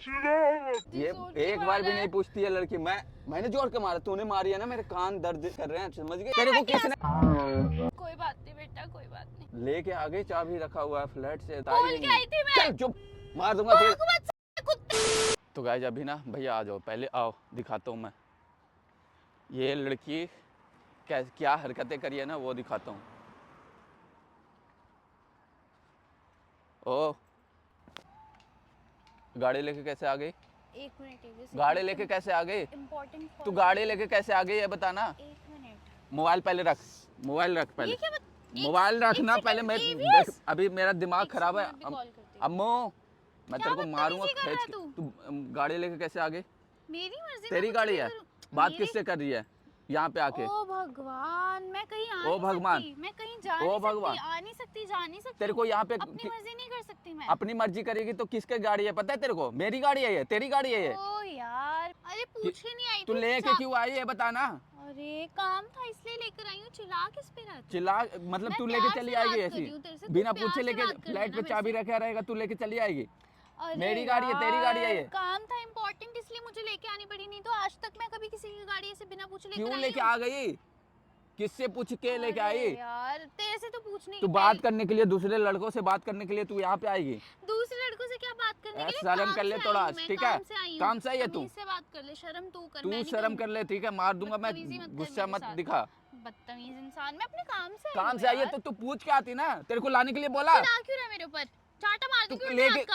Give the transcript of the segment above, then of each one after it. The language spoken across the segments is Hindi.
ये एक बार भी नहीं पूछती है लड़की। मैंने जोर के मारा, तूने मारी है ना, मेरे कान दर्द कर रहे हैं, समझ गए? तेरे को किसने? कोई बात नहीं बेटा, कोई बात नहीं। लेके आ गई, चाबी रखा हुआ है फ्लैट से। बोल के आई थी मैं। चल चुप, मार दूंगा फिर। तो गाइस अभी ना भैया आ जाओ, पहले आओ दिखाता हूँ मैं ये लड़की क्या हरकतें करी है ना, वो दिखाता हूँ। ओ गाड़ी लेके कैसे आ गई? एक मिनट, गाड़ी लेके कैसे आ गई? इम्पोर्टेंट। तू गाड़ी लेके कैसे आ गई है बताना। एक मिनट, मोबाइल पहले रख, मोबाइल रख पहले। मोबाइल रखना पहले। मैं अभी मेरा दिमाग खराब है अम्मू, मैं तेरे को मारूंगा खींच के। तू गाड़ी लेके कैसे आ गई? मेरी मर्जी, तेरी गाड़ी है, बात किससे कर रही है यहाँ पे आके? ओ भगवान, मैं कहीं आ ओ भगवान, मैं कहीं जा ओ नहीं भगवान, सकती, आ नहीं सकती, जा नहीं सकती। तेरे को यहाँ पे अपनी मर्जी नहीं कर सकती मैं। अपनी मर्जी करेगी तो किसके गाड़ी है पता है तेरे को? मेरी गाड़ी है ये, तेरी गाड़ी है ये। ओ यार, अरे पूछ के नहीं आई तू लेके क्यों आई है बताना। अरे काम था इसलिए लेकर आई हूँ। चिल्ला किस पे रहा? चिल्ला मतलब तू लेके चली आएगी ऐसी बिना पूछे? लेके फ्लैट पे चाबी रखा रहेगा, तू लेके चली आएगी? मेरी गाड़ी है, तेरी गाड़ी है ये। काम था इम्पोर्टेंट, इसलिए मुझे लेके आनी पड़ी, नहीं तो आज तक मैं कभी किसी की गाड़ी ऐसे बिना पूछे लेकर क्यों लेके आ गई? किससे पूछ के लेके आई? यार तेरे से तो पूछने तू बात करने के लिए, दूसरे लड़कों से बात करने के लिए तू यहाँ पे आएगी? दूसरे लड़कों से क्या बात करने के लिए? शर्म कर ले थोड़ा, ठीक है? काम से आई है तू? से बात कर ले, शर्म तू कर। तू शर्म कर ले, ठीक है? मार दूंगा मैं, गुस्सा मत दिखा। बदतमीज इंसान, मैं अपने काम से आई है तो तू पूछ के आती ना, तेरे को लाने के लिए बोला। क्यों रहा मेरे ऊपर? चाटा मार दूंगी लेके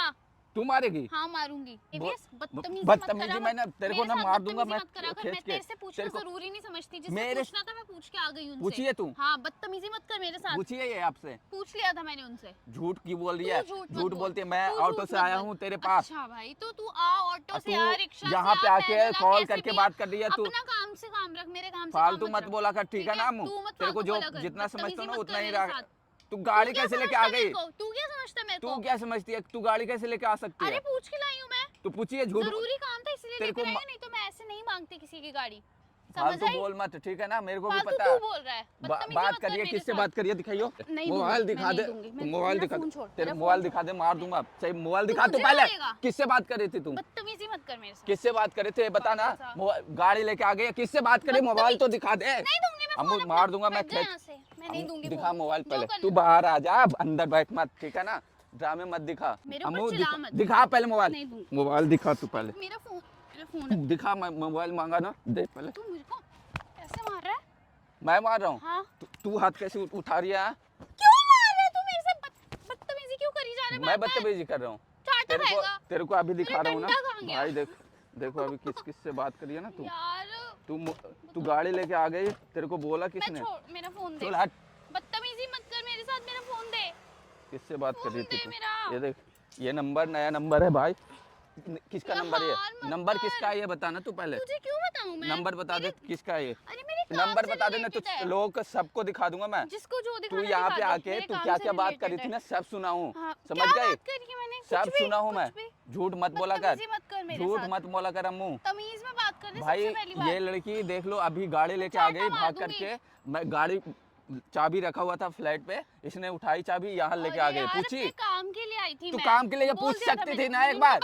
तू मारेगी? हाँ मारूंगी। बदतमीजी मैंने तेरे को ना मार दूंगा मैं खींच के। तेरे से पूछना जरूरी नहीं समझती, जिससे पूछना था मैं पूछ के आ गई उनसे। पूछिए तू। हाँ बदतमीजी मत कर मेरे साथ। पूछिए ये आपसे। पूछ लिया था मैंने उनसे। झूठ क्यों बोल रही है? झूठ बोलती है। मैं ऑटो से आया हूँ तेरे पास। अच्छा भाई, तो तू आ ऑटो से, आ रिक्शा से, यहाँ पे आके कॉल करके बात कर रही है तू। अपना काम से काम रख, मेरे काम से फालतू मत बोला कर, ठीक है ना अम्मू? तेरे को जो जितना समझता हूँ ना उतना ही रहा। तू गाड़ी कैसे लेके आ गई? तू क्या समझता है मेरे को? तू क्या समझती है? तू गाड़ी कैसे लेके आ सकती है? अरे पूछ के लाई हूँ मैं। तू पूछिए, झूठ। जरूरी काम था इसलिए लेकर आई हूँ, नहीं तो मैं ऐसे नहीं मांगती किसी की गाड़ी। फालतू बोल मत, ठीक है ना? मेरे को भी पता है। है। बोल रहा है, बात करिए, किससे बात करिए? दिखाइयो मोबाइल, दिखा दे मोबाइल, दिखा तेरे मोबाइल दिखा दे, मार दूंगा। सही मोबाइल दिखा। तू पहले किससे बात कर रही थी? तू बदतमीजी मत कर मेरे साथ। किससे बात कर रहे थे बता ना? गाड़ी लेके आ गई, किससे बात करी? मोबाइल तो दिखा दे। अम्मू मार दूंगा मैं खींच। दिखा मोबाइल पहले। तू बाहर आ जा, अंदर बैठ मत, ठीक है ना? ड्रामे मत दिखा। अम्मू दिखा पहले मोबाइल। मोबाइल दिखा तू पहले। मेरा फोन दिखा। मैं मोबाइल मांगा ना, दे पहले। तू मुझे को कैसे मार रहा है? मैं मार रहा हूँ? हाँ? तू हाथ कैसे उठा रही है? क्यों मार रहा है तू मेरे से? बदतमीजी क्यों करी जा रहा है? मैं बदतमीजी कर रहा हूँ? तेरे को अभी दिखा रहा हूँ ना भाई। देखो अभी किस से बात करी है ना तू। तू गाड़ी लेके आ गई, तेरे को बोला किसने? मेरा फोन दे। बदतमीजी मत कर मेरे साथ, मेरा फोन दे। किससे बात कर रही थी तू? ये देख, ये नंबर नया नंबर है भाई। किसका नंबर है? नंबर किसका है ये बताना तू पहले। तुझे क्यों बताऊं मैं? नंबर बता दे किसका है ये। अरे मेरे नंबर बता देना तो लोगों को सबको दिखा दूंगा मैं। जिसको जो दिखाना तू यहाँ पे आके तू क्या क्या बात करी थी ना, सब सुना हूँ। समझ गए? सब सुना हूँ मैं। झूठ मत बोला कर, झूठ मत बोला कर अम्मू। तमीज में बात कर भाई ये लड़की देख लो, अभी गाड़ी लेके आ गई भाग करके। मैं गाड़ी चाबी रखा हुआ था फ्लैट पे, इसने उठाई चाबी, यहाँ लेके आ गए। पूछी काम के लिए आई थी। तू काम के लिए पूछ सकती थी ना एक बार?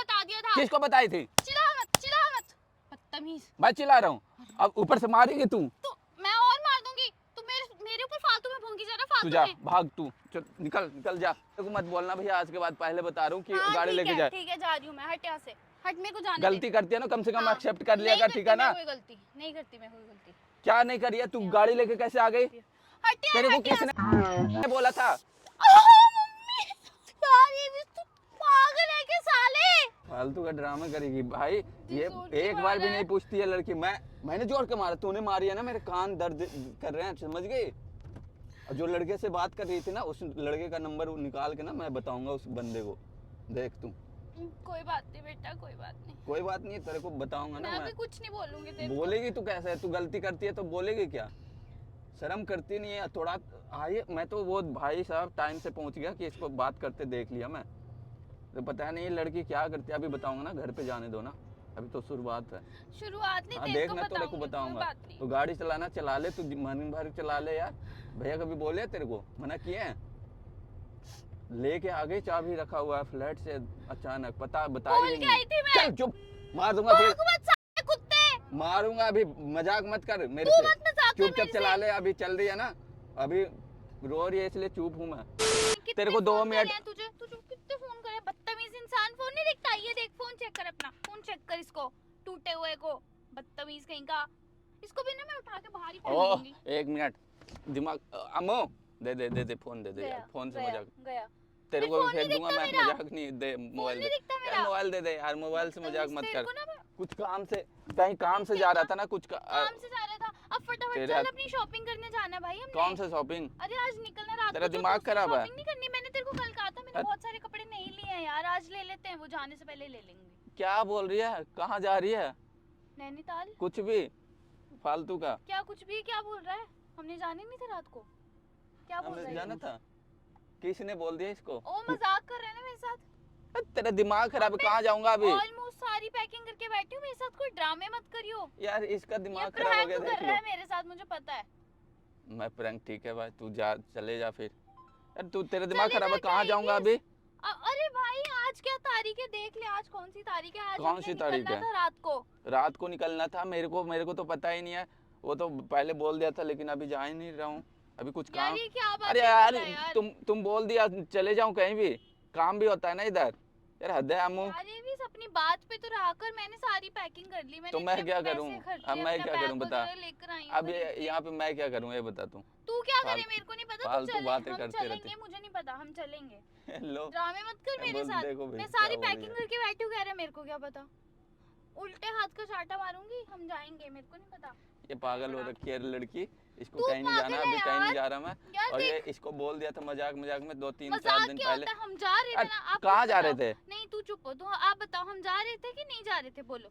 किसको बताई थी? चिल्ला मत बदतमीज। मैं चिल्ला रहा हूँ, अब ऊपर से मारेगी तू? मैं और मार दूंगी। तू मेरे ऊपर फालतू में भौंकी जा रहा है। फालतू तू जा, भाग तू, चल निकल जा। तेरे को मत बोलना भैया, आज के बाद पहले बता रहा हूँ कि गाड़ी लेके जाए। ठीक है जा रही हूँ मैं, हट यहाँ से, हट। मेरे को जाने गलती करती है ना, कम से कम एक्सेप्ट कर लिया कर, ठीक है ना? कोई गलती नहीं करती मैं, कोई गलती क्या नहीं करी है? तू गाड़ी लेके कैसे आ गई? तेरे को किसने बोला था? फालतू का ड्रामा करेगी भाई। ये एक बार भी नहीं पूछती है लड़की। मैंने जोर के मारा, तूने मारी है ना, मेरे कान दर्द कर रहे हैं, समझ गई? और जो लड़के से बात कर रही थी ना, उस लड़के का नंबर निकाल के ना मैं बताऊंगा उस बंदे को। देख तू। कोई बात नहीं बेटा, कोई बात नहीं। कोई बात नहीं, तेरे को बताऊंगा ना मैं। कुछ नहीं बोलूंगी तेरे को। बोलेगी तू कैसे? तू गलती करती है तो बोलेगी क्या? शर्म करती नहीं है थोड़ा? आइए, मैं तो वो भाई साहब टाइम से पहुंच गया कि इसको बात करते देख लिया मैं। तो पता नहीं ये लड़की क्या करती है, अभी बताऊंगा ना। घर पे जाने दो ना, अभी तो शुरुआत है। शुरुआत नहीं, हाँ देखना, तो को बताऊंगा। तो गाड़ी चलाना चला ले तू, मन भर चला ले यार। भैया कभी बोले तेरे को? मना किए हैं? लेके आ गई, चाबी रखा हुआ है फ्लैट से, अचानक पता बता बोल ही के नहीं। आई थी मैं। चल चुप, मार दूंगा फिर, भौंक मत साले कुत्ते। मारूंगा अभी, मजाक मत कर मेरे तू से, मत मजाक कर चुपचाप मेरे चला से। ले, अभी चल रही है ना, अभी रो रही है इसलिए चुप हूँ मैं। कितने तेरे को 2 फोन करे मिनट, हैं तुझे, तुझे कितने फोन करे, बदतमीज इंसान। फोन नहीं दिखता, ये देख फोन चेक कर अपना, फोन चेक कर इसको, टूटे हुए को, बदतमीज कहीं का। इसको भी ना मैं उठा के बाहर ही फेंक ओह दूंगी। 1 मिनट, दिमाग, अम्मो दे फोन दे गया यार, फोन से गया मजाक, गया। तेरे फिर को भी फोन नहीं फेंक दूंगा दिखता मैं, मेरा, मजाक नहीं, दे फोन मोबाइल नहीं दे दिखता यार, मेरा। मोबाइल दे यार, मोबाइल से मजाक बदतमीज, मत तेरे कर, को ना मैं कुछ काम से, कहीं काम से जा रहा था ना, कुछ काम से जा रहा था। अब फटाफट तेरे चल, अपनी शॉपिंग करने जाना है भाई हमने। कौन सा शॉपिंग, अरे आज निकलना रात तेरा को, जो दिमाग दूसरी खराब है? शॉपिंग नहीं करनी, मैंने तेरे को कल कहा था, मैंने बहुत सारे कपड़े नहीं लिए हैं यार, आज ले लेते हैं, वो जाने से पहले ले लेंगे। क्या बोल रही है, कहाँ जा रही है? नैनीताल। कुछ भी फालतू का, क्या कुछ भी, क्या बोल रहा है? हमने जाने नहीं थे रात को, क्या बोल रहा हमें है? जाना था, किसने बोल दिया इसको? ओ मजाक कर रहे हैं ना मेरे साथ। तेरा दिमाग खराब है, कहाँ जाऊंगा अभी? ऑलमोस्ट सारी पैकिंग करके बैठी हूँ, मेरे साथ कोई ड्रामे मत करियो। यार इसका ये दिमाग खराब हो प्रैंक गया, कर देख रहा लो। है मेरे साथ, मुझे पता है। मैं प्रैंक, ठीक है भाई, तू जा, चले जा फिर। यार तू, तेरा दिमाग चले खराब है, जा, कहाँ क्या जाऊंगा it अभी? is? अरे भाई आज क्या तारीख है देख ले, आज कौन सी तारीख है? आज कौन हमने सी तारीख निकलना है? था रात को। रात को निकलना था, मेरे को तो पता ही नहीं है, वो तो पहले बोल दिया था, लेकिन अभी जा ही नहीं रहा हूँ, अभी कुछ यार काम। ये क्या बात अरे है यार, यार। तुम बोल दिया चले जाऊं कहीं भी, काम भी होता है ना इधर, यार हद है अम्मू। यार ये भी अपनी बात पे तो रहा कर, मैंने सारी पैकिंग कर ली, मैंने तो मैं इतने क्या पैसे करूं? खर्चे, अब मैं अपना क्या बैग करूं बता, वगैरह लेकर आई हूं अब खरीद के। यहाँ पे मैं क्या करूं, ये बता तू। तू क्या करे फालतू- मेरे को नहीं पता, तू फालतू चले, बातें हम करते चलेंगे, रहते। मुझे नहीं पता, हम चलेंगे। लो, ड्रामे मत कर मेरे बोल, साथ, देखो भाई, मैं क्या सारी बोल रही पैकिंग है। करके बैठी हूँ, कह रहे मेरे को क्या पता। उल्टे हाथ का चाटा मारूंगी, हम जाएंगे, मेरे को नहीं पता। ये पागल हो रखी है लड़की, इसको तू कहीं नहीं जाना, पागल है अभी कहीं नहीं यार। जा रहा मैं। यार और ये देख, इसको बोल दिया था मजाक मजाक में 2-3-4 मजाक दिन क्या पहले। होता है, हम जा रहे थे ना, आप कहाँ कुछ जा रहे बताओ। थे? नहीं तू चुप हो, तो आप बताओ, हम जा रहे थे कि नहीं जा रहे थे, बोलो।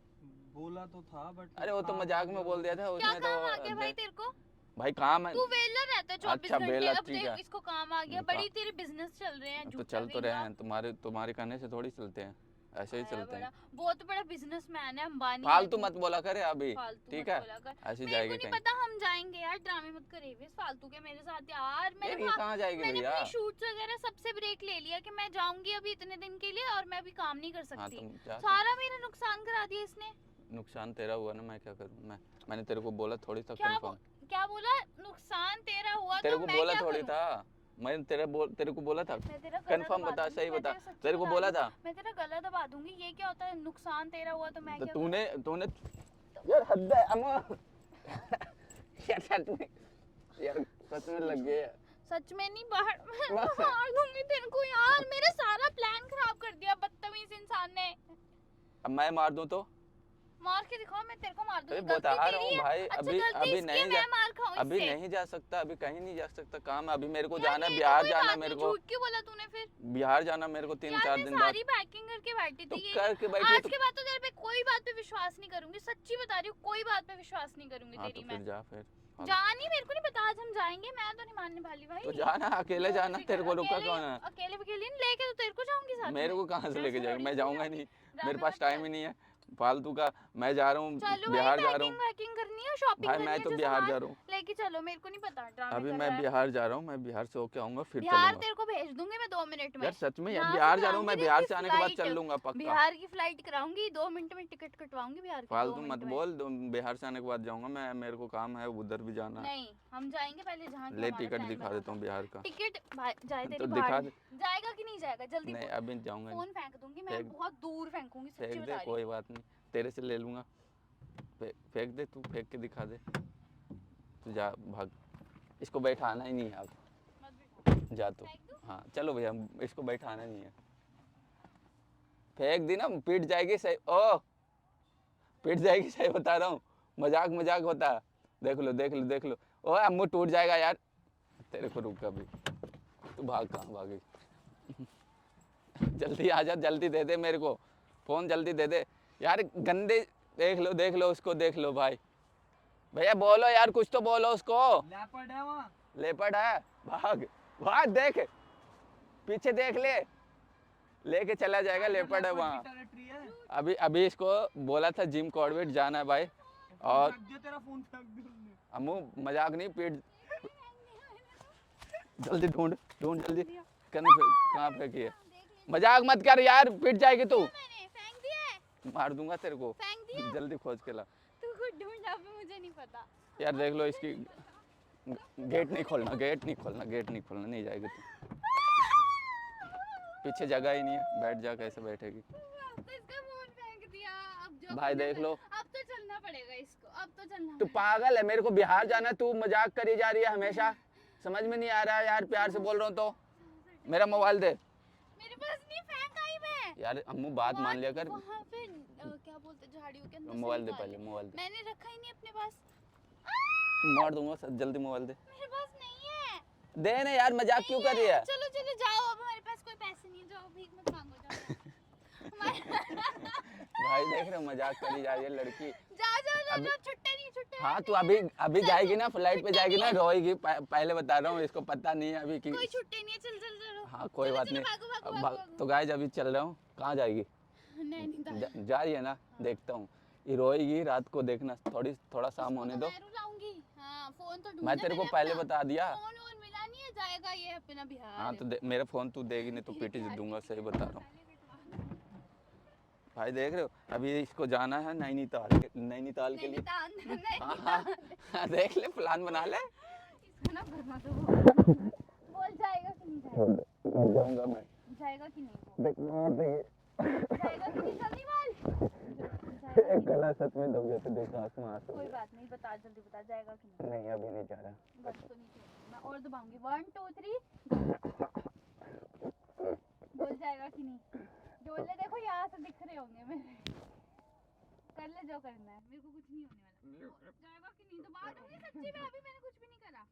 बोला तो था बट अरे वो तो मजाक में बोल दिया था क्या उसने, काम आ गया तो भाई तेरे को? भाई काम है। तू वेला रहता है 24 अच्छा, घंटे, वेला, अब ठीक देख है। इसको काम आ गया, बड़ी तेरे बिजनेस चल रहे हैं, तो झूठा चल तो कहीं रहे का। हैं, तुम्हारे कहने से थोड़ी चलते हैं, ऐसे ही आया चलते हैं। बड़ा, बहुत बड़ा बिजनेसमैन है, अंबानी है फालतू तू। मत बोला करे अभी, फालतू ठीक मत है? बोला कर। ऐसे मेरे जाएगी को नहीं कहीं। पता, हम जाएंगे यार, ड्रामे मत करे बेस फालतू के मेरे साथ यार। यार मैंने ये कहाँ जाएगी मैंने भैया? अपनी शूट्स वगैरह सबसे ब्रेक ले लिया कि मैं जाऊंगी अभी इतने दिन के लिए, और मैं अभी काम नहीं कर हाँ सकती। तुम जा, सारा मेरा नुकसान करा दिया इसने। नुकसान तेरा हुआ ना, मैं क्या करूँ? मैंने तेरे को बोला थोड़ी था, क्या कंफर्म क्या बोला? नुकसान तेरा हुआ तेरे तो को मैं बोला क्या थोड़ी करूं? था, मैंने तेरे को बोला था, मैं तेरा गला कंफर्म दबा बता, दूंगी, सही मैं बता, सच्ची तेरे को बता बोला रही हूँ, था। मैं तेरा गला दबा दूंगी। ये क्या होता है, नुकसान तेरा हुआ तो मैं तो क्या तूने करूं? यार हद है अम्मा। यार सच में, यार सच में लग गए। सच में नहीं, बाहर मार दूंगी तेरे को यार, मेरा सारा प्लान खराब कर दिया बदतमीज इंसान ने। अब मैं मार दूं तो? मार के दिखाओ, मैं तेरे को मार दूंगी। अरे गलती बता रहा तेरी हूँ है। भाई, अच्छा, अभी गलती अभी इसकी नहीं है, जा, मैं मार खाऊं अभी इससे? नहीं जा सकता, अभी कहीं नहीं जा सकता, काम है, अभी मेरे को यार जाना ये तो बिहार कोई जाना बात मेरे नहीं, को, झूठ क्यों बोला तूने फिर? बिहार जाना मेरे को 3-4 यार मैं दिन बाद। सारी पैकिंग करके बैठी तो थी, ये करके बैठी आज तो, के बाद तो तेरे पे कोई बात पे विश्वास नहीं करूंगी, सच्ची बता रही हूँ, कोई बात पे विश्वास नहीं करूंगी हाँ तो तेरी फिर मैं। जा फिर। जा नहीं, मेरे को नहीं पता, आज हम जाएंगे, मैं तो नहीं मानने वाली भाई। तो जाना, अकेले जाना, तेरे को रुका कौन है? अकेले वकेले नहीं लेके, तो तेरे को जाऊंगी साथ मेरे में। को कहाँ से ऐसे लेके जाएगा, थोड़ी मैं सी जाऊंगा ही जाती। नहीं, ड्रामे मेरे पास मत टाइम कर। ही नहीं है फालतू का। मैं जा रहा हूँ चलो बिहार भाई, जा रहा हूँ पैकिंग करनी है, शॉपिंग भाई, करनी मैं है, तो जो बिहार सामान जा रहा हूँ लेके चलो, मेरे को नहीं पता ड्रामे अभी, कर मैं रहा है। बिहार जा रहा हूँ, मैं बिहार से होके आऊंगा फिर बिहार चलूंगा। तेरे को भेज दूंगी मैं 2 मिनट में। यार सच में यार, यहाँ से बिहार जा रहा हूँ मैं, कराऊंगी बिहार तेरी से आने के बाद फ्लाइट। चल लूंगा पक्का। बिहार की फ्लाइट कराऊंगी, 2 मिनट में टिकट कटवाऊंगी बिहार की, 2 फालतू मिनट मत में। बोल, बिहार से आने के बाद जाऊंगा मैं, मेरे को काम है उधर भी जाना है। नहीं, हम जाएंगे पहले जहाँ ले टिकट दिखा देता हूँ बिहार का। टिकट जाए तेरी तो भाड़ दिखा में। दे। जाएगा कि नहीं जाएगा, जल्दी नहीं बोल। अभी जाऊंगा नहीं, फोन फेंक दूंगी मैं, फेंक- बहुत दूर फेंकूंगी, सच्ची फेंक बता दे, रही कोई हूँ। बात नहीं, तेरे से ले लूंगा, फेंक दे, तू फेंक के दिखा दे, तू जा भाग, इसको बैठाना ही नहीं है अब, मत भी जा तू। फेंक दूँ? हाँ चलो भैया, इसको बैठाना नहीं है, फेंक दी ना, पीट जाएगी सही, ओ पीट जाएगी, सही बता रहा हूँ, मजाक मजाक होता है, देख लो देख लो देख लो, ओ अम्मू टूट जाएगा यार, तेरे को रुक अभी, तू भाग, कहाँ भागी? जल्दी आ जा, जल्दी दे दे मेरे को फोन, जल्दी दे दे यार, गंदे, देख लो उसको, देख लो भाई, भैया बोलो यार, कुछ तो बोलो उसको, लेपर्ड है वहाँ। लेपर्ड है, भाग भाग, देख पीछे देख ले, लेके चला जाएगा, लेपर्ड है वहाँ। टेरिटरी है। अभी अभी इसको बोला था जिम कॉर्बेट जाना है भाई, और फेंक दिया, तेरा फोन फेंक दिया उसने। अम्मू मजाक नहीं, पीट, जल्दी ढूंढ ढूंढ जल्दी, कहाँ फेंकी है? मजाक मत कर यार, पिट जाएगी तू। मैंने फेंक दिया है, मार दूंगा तेरे को। फेंक दिया। जल्दी खोज के ला। तू खुद ढूंढ, अभी मुझे नहीं पता। यार देख लो इसकी, गेट नहीं खोलना, गेट नहीं खोलना, गेट नहीं खोलना, नहीं जाएगी तू। पीछे जगह ही नहीं है, बैठ जा, कैसे बैठेगी? तो इसका फोन फेंक दिया। अब जो भाई देख लो, अब तो चलना पड़ेगा इसको, अब तो चलना तू पागल है, मेरे को बिहार जाना है, तू मजाक करी जा रही है हमेशा। समझ में नहीं आ रहा है यार, प्यार से बोल रहा हूँ तो। मेरा मोबाइल दे। मेरे पास नहीं, फेंक आई मैं। यार अम्मू बात मान लिया कर। वहाँ पे क्या बोलते, झाड़ियों के अंदर से मोबाइल दे निकाल पहले, ली। मोबाइल दे। मैंने रखा ही नहीं अपने पास। मार दूंगा सर, जल्दी मोबाइल दे। मेरे पास नहीं है। दे ना यार, मजाक क्यों कर रही है? चलो चलो जाओ, अब हमारे पास कोई पैसे नहीं है, जाओ भीख मत मांगो, जाओ। भाई देख रहे हो, मजाक करी जा रही है लड़की। जाओ जाओ जाओ, जाओ, छुट्टे नहीं छुट्टे। हाँ तू अभी अभी जाएगी ना, फ्लाइट पे जाएगी ना, रोएगी। पहले बता रहा हूँ, इसको पता नहीं है अभी कि। कोई छुट्टे नहीं है, चल चल चलो। हाँ कोई चलो, बात चलो, नहीं। भागो, भागो, अब भागो, भागो। तो गाइस अभी चल रहा हूँ। कहाँ जाएगी? नैनीताल। जा रही है ना? देखता हूँ। ये रोएगी, रात को देखना, थोड़ा शाम होने दो। मैं रुलाऊंगी। हाँ, फोन तो ढूंढना मैं तेरे को मैंने पहले अपना। बता दिया। फोन वोन मिला नहीं है, जाएगा ये अपना बिहार। हाँ तो मेरा फोन तू देगी नहीं तो पीटी दूंगा, सही बता रहा हूँ। भाई देख रहे हो, अभी इसको जाना है नैनीताल के लिए। नैनीताल, हाँ हाँ हाँ, देख ले, प्लान बना ले। इसको ना भरमा दो। बोल जाएगा कि नहीं जाएगा? मर जाऊंगा मैं। जाएगा कि नहीं वो? देख मार देंगे। जाएगा कि नहीं, जल्दी बोल। गला सच में दब गया तो देख, आंसू आंसू। कोई बात नहीं, बता, जल्दी बता, जाएगा कि नहीं? नहीं अभी नहीं जा रहा। बस तो नहीं चाहिए, मैं और दबाऊंगी। 1 2 3 बोल जाएगा कि नहीं? डोल ले, देखो यहाँ से दिख रहे होंगे मेरे। कर ले जो करना है, मेरे को कुछ नहीं होने वाला। जाएगा कि नहीं? दबा दूंगी सच्ची में, अभी मैंने कुछ भी नहीं करा।